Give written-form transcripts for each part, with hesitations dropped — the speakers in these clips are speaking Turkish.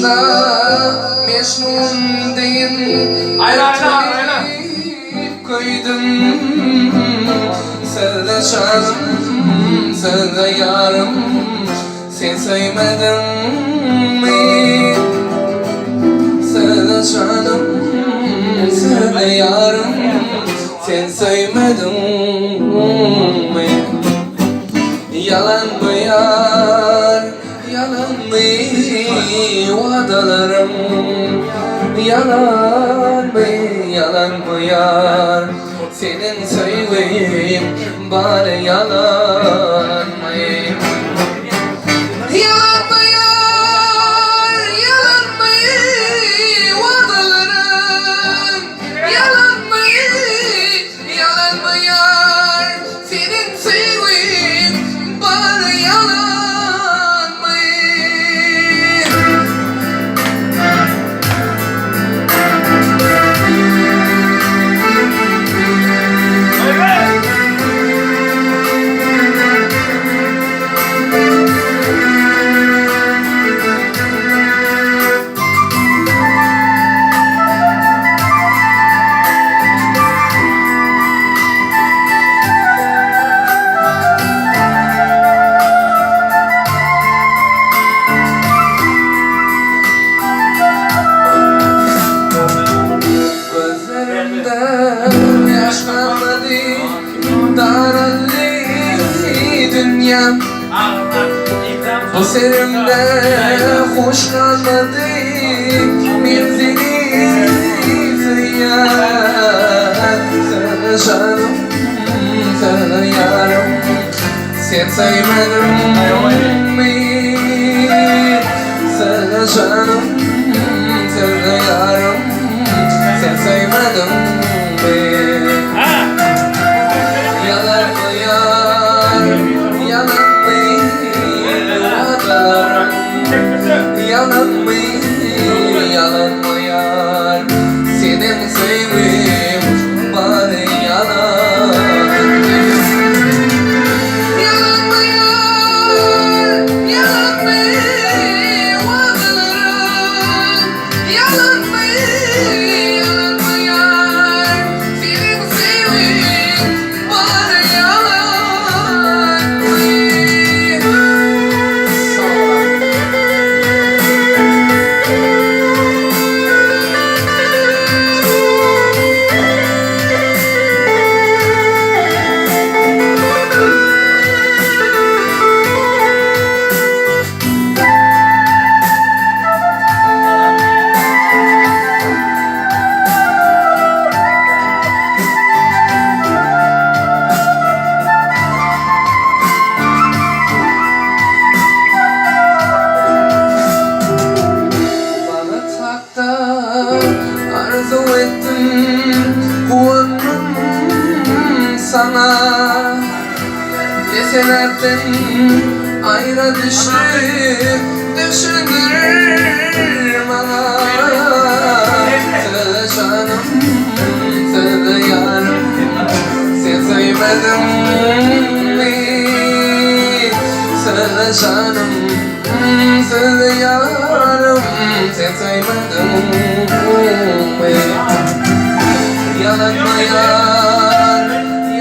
aşkla Mecnun deyin Aynen. Koydum Sevde canım, sevde yarım Sen sevmedin mi? Sevde canım, sevde yarım Sen sevmedin mi? Yalan mı yar, yalan mı vadalarım Yalan mı yar Senin sevgin bana yalan mı? Yalan mı yar, yalan mı vadalarım Yalan mı yar Senin sevgin bana yalan mı? Yaş kalmadı, daraldı dünyam Bu serimde hoş kalmadı, menzili ziyan Sana canım, sana yarım, sen sevmedin mi? Sana canım, sana yarım, sen sevmedin mi? Yalan mı yar, yalan mı vadalarım Yalan mı yar, senin sevgin bana yalan Yalan mı yar, yalan mı vadalarım Yalan mı yar, senin sevgin bana yalan mı? Bana tak da arzu ettim Kuandım sana Deselerden ayrı düştük Düşündürür bana Söyle canım, söyle yarım Sen sevmedin mi? Söyle canım, söyle yarım Sen sevmedin mi? Yalan mı yar,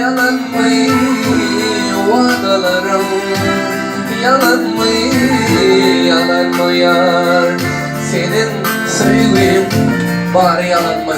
yalan mı vadalarım Yalan mı yar Senin sevgin bari yalan mı?